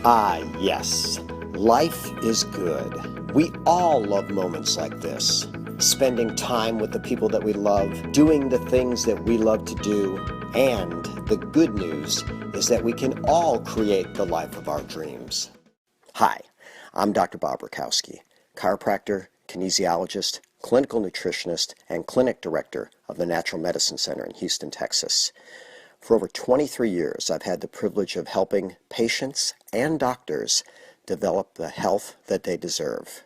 Ah, yes. Life is good. We all love moments like this. Spending time with the people that we love, doing the things that we love to do, and the good news is that we can all create the life of our dreams. Hi, I'm Dr. Bob Rakowski, chiropractor, kinesiologist, clinical nutritionist, and clinic director of the Natural Medicine Center in Houston, Texas. For over 23 years, I've had the privilege of helping patients and doctors develop the health that they deserve.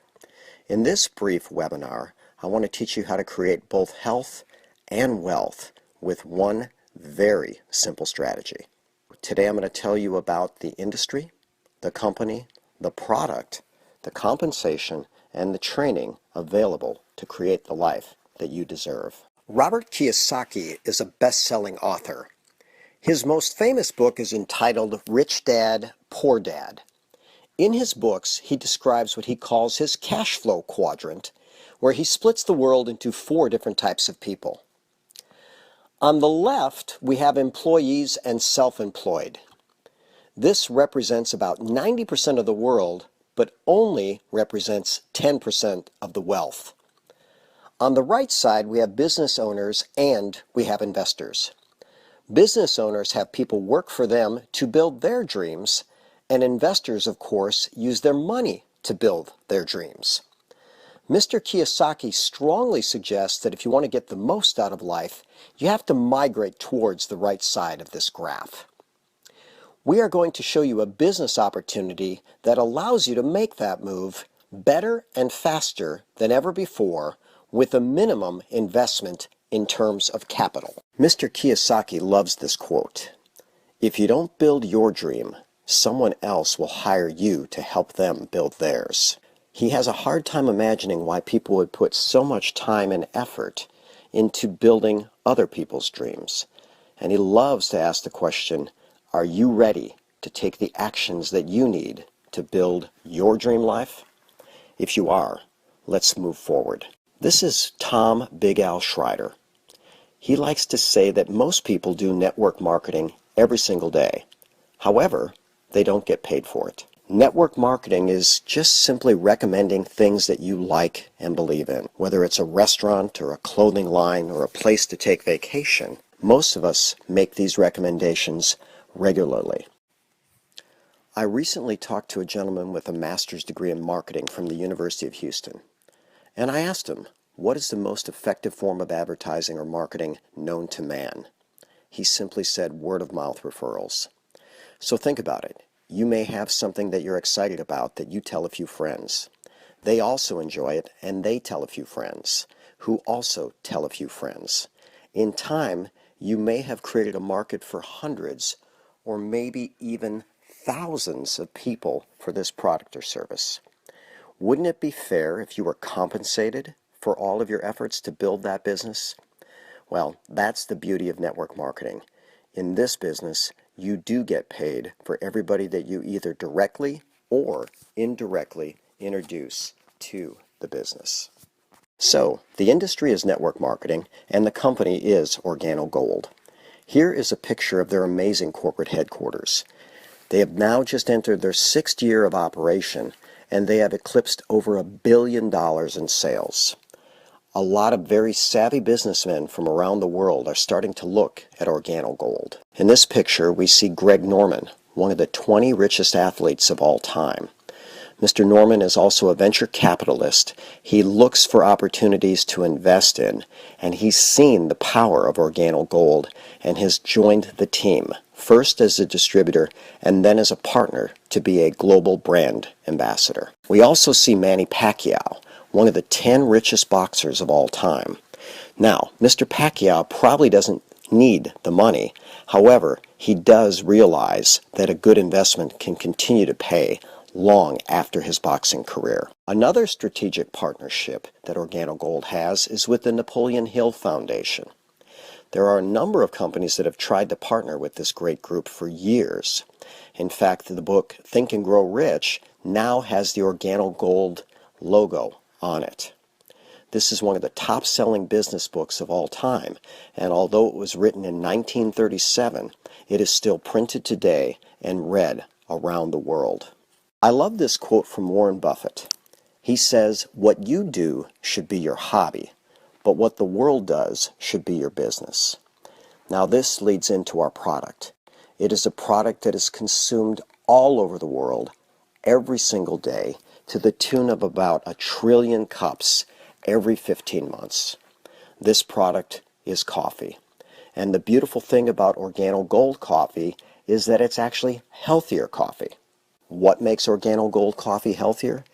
In this brief webinar, I want to teach you how to create both health and wealth with one very simple strategy. Today I'm going to tell you about the industry, the company, the product, the compensation, and the training available to create the life that you deserve. Robert Kiyosaki is a best-selling author. His most famous book is entitled Rich Dad, Poor Dad. In his books, he describes what he calls his cash flow quadrant, where he splits the world into 4 different types of people. On the left, we have employees and self-employed. This represents about 90% of the world, but only represents 10% of the wealth. On the right side, we have business owners and we have investors. Business owners have people work for them to build their dreams, and investors, of course, use their money to build their dreams. Mr. Kiyosaki strongly suggests that if you want to get the most out of life, you have to migrate towards the right side of this graph. We are going to show you a business opportunity that allows you to make that move better and faster than ever before with a minimum investment in terms of capital. Mr. Kiyosaki loves this quote: "If you don't build your dream, someone else will hire you to help them build theirs." He has a hard time imagining why people would put so much time and effort into building other people's dreams. And he loves to ask the question, are you ready to take the actions that you need to build your dream life? If you are, let's move forward. This is Tom Big Al Schreider. He likes to say that most people do network marketing every single day. However, they don't get paid for it. Network marketing is just simply recommending things that you like and believe in. Whether it's a restaurant or a clothing line or a place to take vacation, most of us make these recommendations regularly. I recently talked to a gentleman with a master's degree in marketing from the University of Houston, and I asked him, what is the most effective form of advertising or marketing known to man? He simply said word-of-mouth referrals. So think about it. You may have something that you're excited about that you tell a few friends. They also enjoy it, and they tell a few friends, who also tell a few friends. In time, you may have created a market for hundreds or maybe even thousands of people for this product or service. Wouldn't it be fair if you were compensated for all of your efforts to build that business? Well, that's the beauty of network marketing. In this business, you do get paid for everybody that you either directly or indirectly introduce to the business. So, the industry is network marketing, and the company is Organo Gold. Here is a picture of their amazing corporate headquarters. They have now just entered their 6th year of operation, and they have eclipsed over $1 billion in sales. A lot of very savvy businessmen from around the world are starting to look at Organo Gold. In this picture, we see Greg Norman, one of the 20 richest athletes of all time. Mr. Norman is also a venture capitalist. He looks for opportunities to invest in, and he's seen the power of Organo Gold and has joined the team, first as a distributor and then as a partner to be a global brand ambassador. We also see Manny Pacquiao, one of the 10 richest boxers of all time. Now, Mr. Pacquiao probably doesn't need the money. However, he does realize that a good investment can continue to pay long after his boxing career. Another strategic partnership that Organo Gold has is with the Napoleon Hill Foundation. There are a number of companies that have tried to partner with this great group for years. In fact, the book Think and Grow Rich now has the Organo Gold logo on it. This is one of the top-selling business books of all time, and although it was written in 1937, it is still printed today and read around the world. I love this quote from Warren Buffett. He says, "What you do should be your hobby, but what the world does should be your business." Now this leads into our product. It is a product that is consumed all over the world every single day to the tune of about 1 trillion cups every 15 months. This product is coffee. And the beautiful thing about Organo Gold coffee is that it's actually healthier coffee. What makes Organo Gold coffee healthier?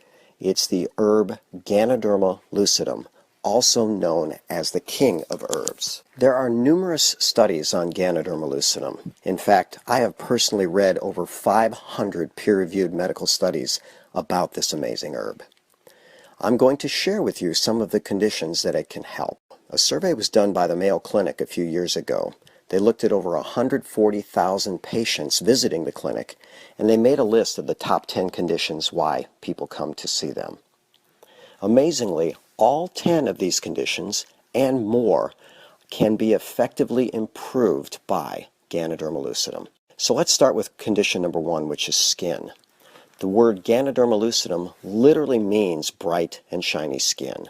It's the herb Ganoderma lucidum, also known as the king of herbs. There are numerous studies on Ganoderma lucidum. In fact, I have personally read over 500 peer-reviewed medical studies about this amazing herb. I'm going to share with you some of the conditions that it can help. A survey was done by the Mayo Clinic a few years ago. They looked at over 140,000 patients visiting the clinic, and they made a list of the top 10 conditions why people come to see them. Amazingly, all 10 of these conditions and more can be effectively improved by Ganoderma lucidum. So let's start with condition number 1, which is skin. The word Ganoderma lucidum literally means bright and shiny skin.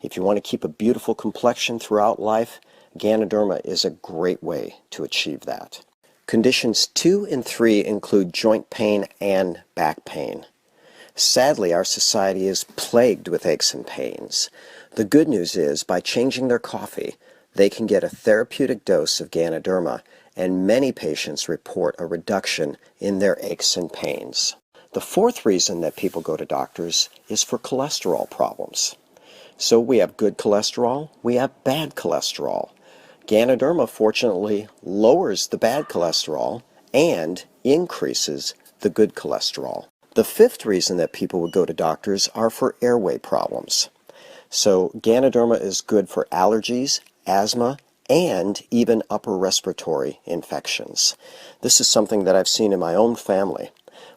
If you want to keep a beautiful complexion throughout life, Ganoderma is a great way to achieve that. Conditions 2 and 3 include joint pain and back pain. Sadly, our society is plagued with aches and pains. The good news is, by changing their coffee, they can get a therapeutic dose of Ganoderma, and many patients report a reduction in their aches and pains. The fourth reason that people go to doctors is for cholesterol problems. So we have good cholesterol, we have bad cholesterol. Ganoderma fortunately lowers the bad cholesterol and increases the good cholesterol. The fifth reason that people would go to doctors are for airway problems. So Ganoderma is good for allergies, asthma, and even upper respiratory infections. This is something that I've seen in my own family.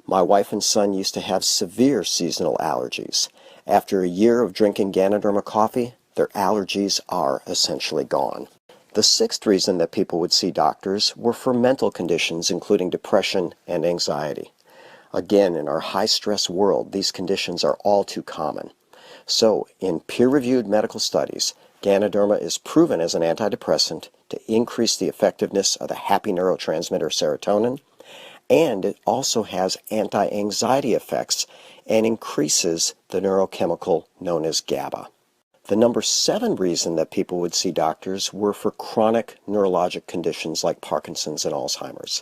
My wife and son used to have severe seasonal allergies. After a year of drinking Ganoderma coffee, their allergies are essentially gone. The sixth reason that people would see doctors were for mental conditions, including depression and anxiety. Again, in our high-stress world, these conditions are all too common. So, in peer-reviewed medical studies, Ganoderma is proven as an antidepressant to increase the effectiveness of the happy neurotransmitter serotonin, and it also has anti-anxiety effects and increases the neurochemical known as GABA. The number 7 reason that people would see doctors were for chronic neurologic conditions like Parkinson's and Alzheimer's.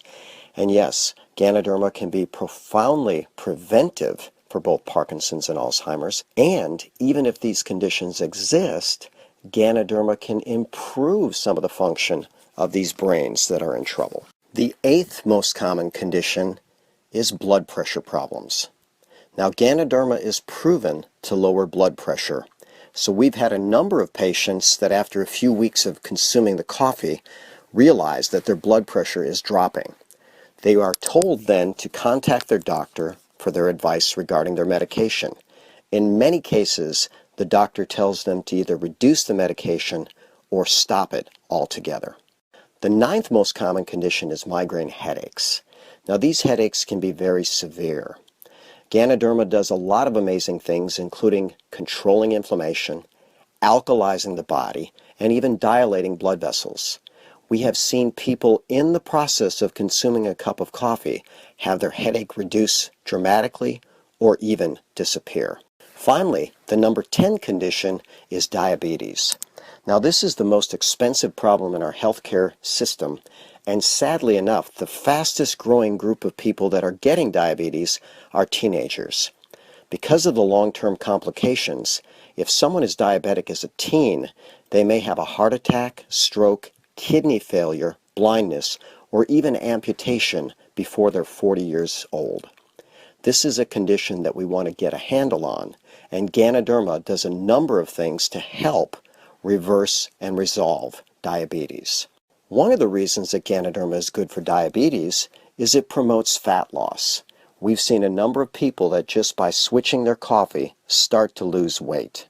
And yes, Ganoderma can be profoundly preventive for both Parkinson's and Alzheimer's, and even if these conditions exist, Ganoderma can improve some of the function of these brains that are in trouble. The 8th most common condition is blood pressure problems. Now, Ganoderma is proven to lower blood pressure. So we've had a number of patients that after a few weeks of consuming the coffee realize that their blood pressure is dropping. They are told then to contact their doctor for their advice regarding their medication. In many cases, the doctor tells them to either reduce the medication or stop it altogether. The 9th most common condition is migraine headaches. Now, these headaches can be very severe. Ganoderma does a lot of amazing things, including controlling inflammation, alkalizing the body, and even dilating blood vessels. We have seen people in the process of consuming a cup of coffee have their headache reduce dramatically or even disappear. Finally, the number 10 condition is diabetes. Now, this is the most expensive problem in our healthcare system, and sadly enough, the fastest growing group of people that are getting diabetes are teenagers. Because of the long-term complications, if someone is diabetic as a teen, they may have a heart attack, stroke, kidney failure, blindness, or even amputation before they're 40 years old. This is a condition that we want to get a handle on, and Ganoderma does a number of things to help reverse and resolve diabetes. One of the reasons that Ganoderma is good for diabetes is it promotes fat loss. We've seen a number of people that just by switching their coffee start to lose weight.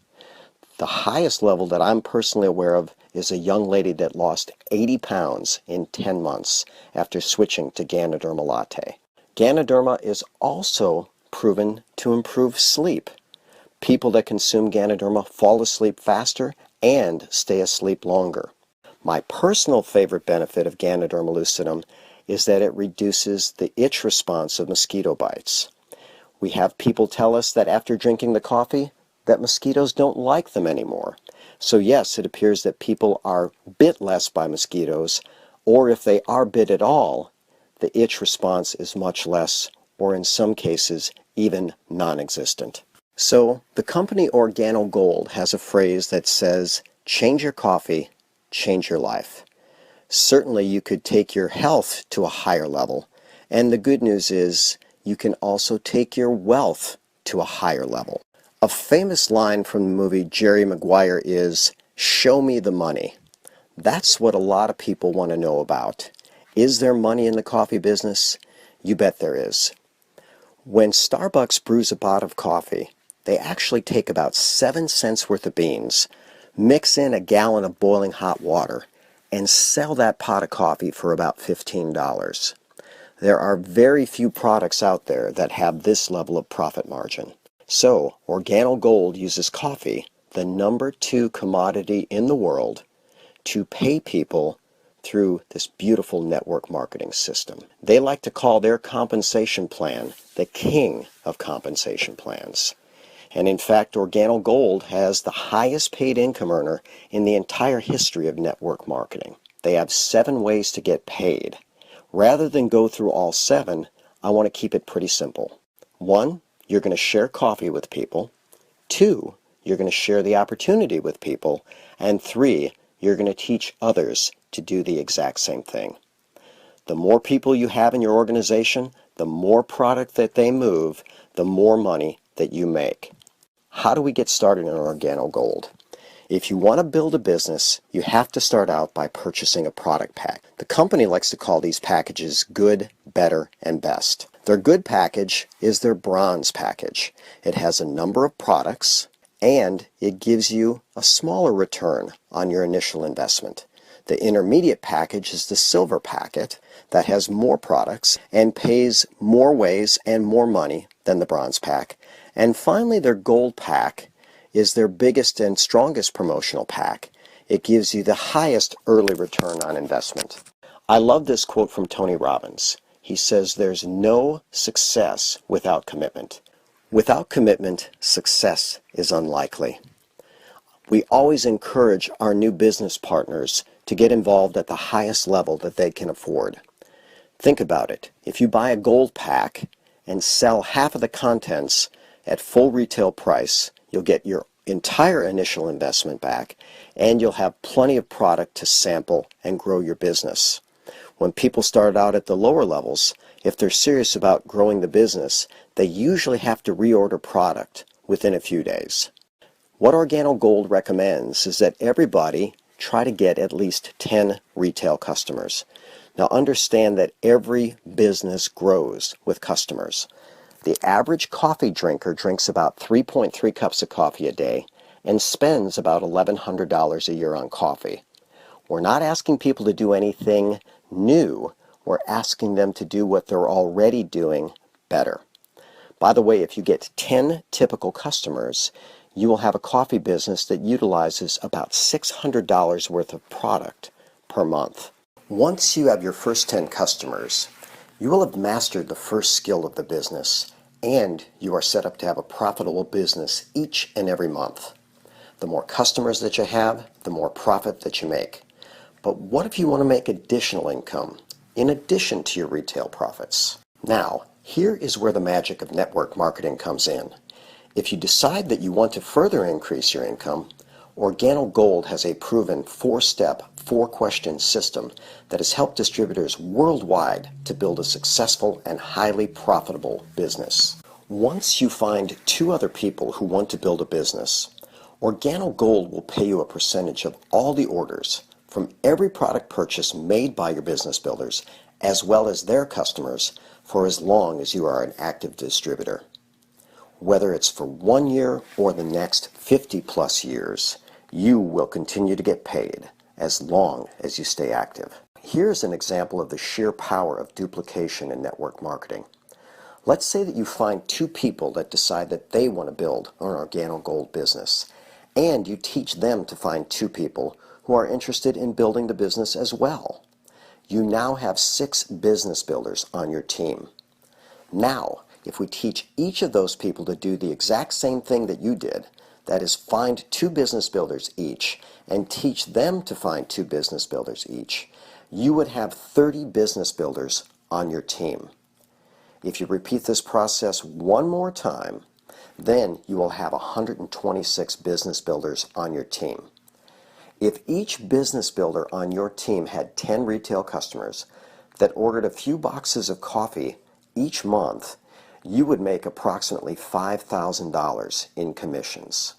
The highest level that I'm personally aware of is a young lady that lost 80 pounds in 10 months after switching to Ganoderma latte. Ganoderma is also proven to improve sleep. People that consume Ganoderma fall asleep faster and stay asleep longer. My personal favorite benefit of Ganoderma lucidum is that it reduces the itch response of mosquito bites. We have people tell us that after drinking the coffee, that mosquitoes don't like them anymore. So yes, it appears that people are bit less by mosquitoes, or if they are bit at all, the itch response is much less, or in some cases, even non-existent. So the company Organo Gold has a phrase that says, change your coffee, change your life. Certainly you could take your health to a higher level, and the good news is you can also take your wealth to a higher level. A famous line from the movie Jerry Maguire is, show me the money. That's what a lot of people want to know about. Is there money in the coffee business? You bet there is. When Starbucks brews a pot of coffee, they actually take about 7 cents worth of beans, mix in a gallon of boiling hot water, and sell that pot of coffee for about $15. There are very few products out there that have this level of profit margin. So, Organo Gold uses coffee, the number 2 commodity in the world, to pay people through this beautiful network marketing system. They like to call their compensation plan the king of compensation plans. And in fact, Organo Gold has the highest paid income earner in the entire history of network marketing. They have 7 ways to get paid. Rather than go through all 7, I want to keep it pretty simple. 1, you're going to share coffee with people. 2, you're going to share the opportunity with people. And 3, you're going to teach others to do the exact same thing. The more people you have in your organization, the more product that they move, the more money that you make. How do we get started in Organo Gold? If you want to build a business, you have to start out by purchasing a product pack. The company likes to call these packages good, better, and best. Their good package is their bronze package. It has a number of products, and it gives you a smaller return on your initial investment. The intermediate package is the silver packet that has more products and pays more ways and more money than the bronze pack. And finally, their gold pack is their biggest and strongest promotional pack. It gives you the highest early return on investment. I love this quote from Tony Robbins. He says, there's no success without commitment. Without commitment, success is unlikely. We always encourage our new business partners to get involved at the highest level that they can afford. Think about it. If you buy a gold pack and sell half of the contents at full retail price, you'll get your entire initial investment back, and you'll have plenty of product to sample and grow your business. When people start out at the lower levels, if they're serious about growing the business, they usually have to reorder product within a few days. What Organo Gold recommends is that everybody try to get at least 10 retail customers. Now understand that every business grows with customers. The average coffee drinker drinks about 3.3 cups of coffee a day and spends about $1,100 a year on coffee. We're not asking people to do anything new. We're asking them to do what they're already doing better. By the way, if you get 10 typical customers, you will have a coffee business that utilizes about $600 worth of product per month. Once you have your first 10 customers, you will have mastered the first skill of the business, and you are set up to have a profitable business each and every month. The more customers that you have, the more profit that you make. But what if you want to make additional income in addition to your retail profits? Now, here is where the magic of network marketing comes in. If you decide that you want to further increase your income, Organo Gold has a proven 4-step, 4-question system that has helped distributors worldwide to build a successful and highly profitable business. Once you find 2 other people who want to build a business, Organo Gold will pay you a percentage of all the orders from every product purchase made by your business builders, as well as their customers, for as long as you are an active distributor. Whether it's for 1 year or the next 50 plus years, you will continue to get paid as long as you stay active. Here's an example of the sheer power of duplication in network marketing. Let's say that you find two people that decide that they want to build an Organo Gold business, and you teach them to find two people who are interested in building the business as well. You now have 6 business builders on your team. Now, if we teach each of those people to do the exact same thing that you did, that is, find 2 business builders each, and teach them to find 2 business builders each, you would have 30 business builders on your team. If you repeat this process one more time, then you will have 126 business builders on your team. If each business builder on your team had 10 retail customers that ordered a few boxes of coffee each month, you would make approximately $5,000 in commissions.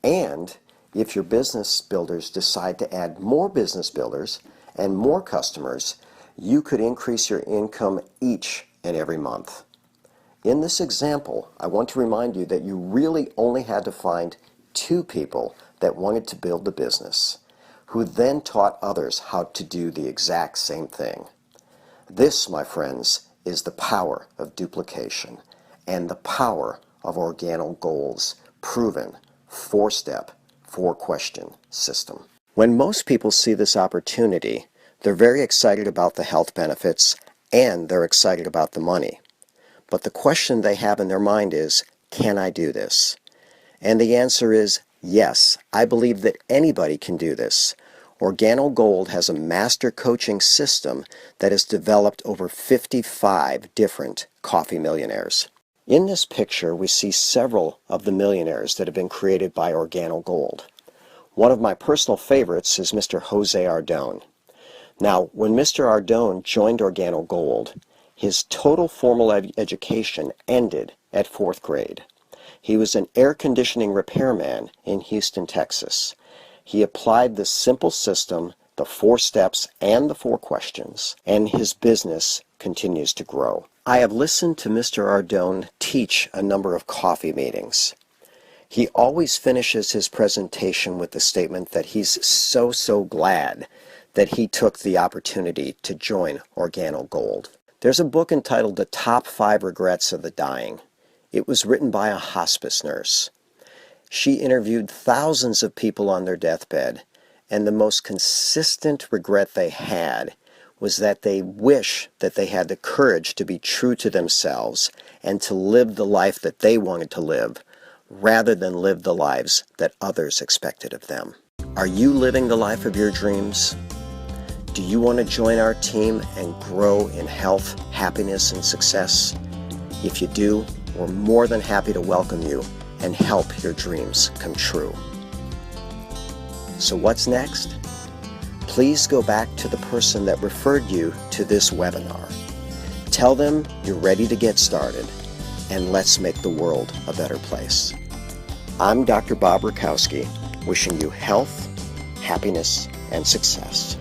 And if your business builders decide to add more business builders and more customers, you could increase your income each and every month. In this example, I want to remind you that you really only had to find 2 people that wanted to build the business, who then taught others how to do the exact same thing. This, my friends, is the power of duplication and the power of Organo Gold's proven 4-step, 4-question system. When most people see this opportunity, they're very excited about the health benefits and they're excited about the money. But the question they have in their mind is, can I do this? And the answer is yes. I believe that anybody can do this. Organo Gold has a master coaching system that has developed over 55 different coffee millionaires. In this picture, we see several of the millionaires that have been created by Organo Gold. One of my personal favorites is Mr. Jose Ardone. Now, when Mr. Ardone joined Organo Gold, his total formal education ended at 4th grade. He was an air conditioning repairman in Houston, Texas. He applied this simple system, the 4 steps and the 4 questions, and his business continues to grow. I have listened to Mr. Ardone teach a number of coffee meetings. He always finishes his presentation with the statement that he's so glad that he took the opportunity to join Organo Gold. There's a book entitled The Top 5 Regrets of the Dying. It was written by a hospice nurse. She interviewed thousands of people on their deathbed, and the most consistent regret they had was that they wish that they had the courage to be true to themselves and to live the life that they wanted to live, rather than live the lives that others expected of them. Are you living the life of your dreams? Do you want to join our team and grow in health, happiness, and success? If you do, we're more than happy to welcome you and help your dreams come true. So what's next? Please go back to the person that referred you to this webinar. Tell them you're ready to get started, and let's make the world a better place. I'm Dr. Bob Rakowski, wishing you health, happiness, and success.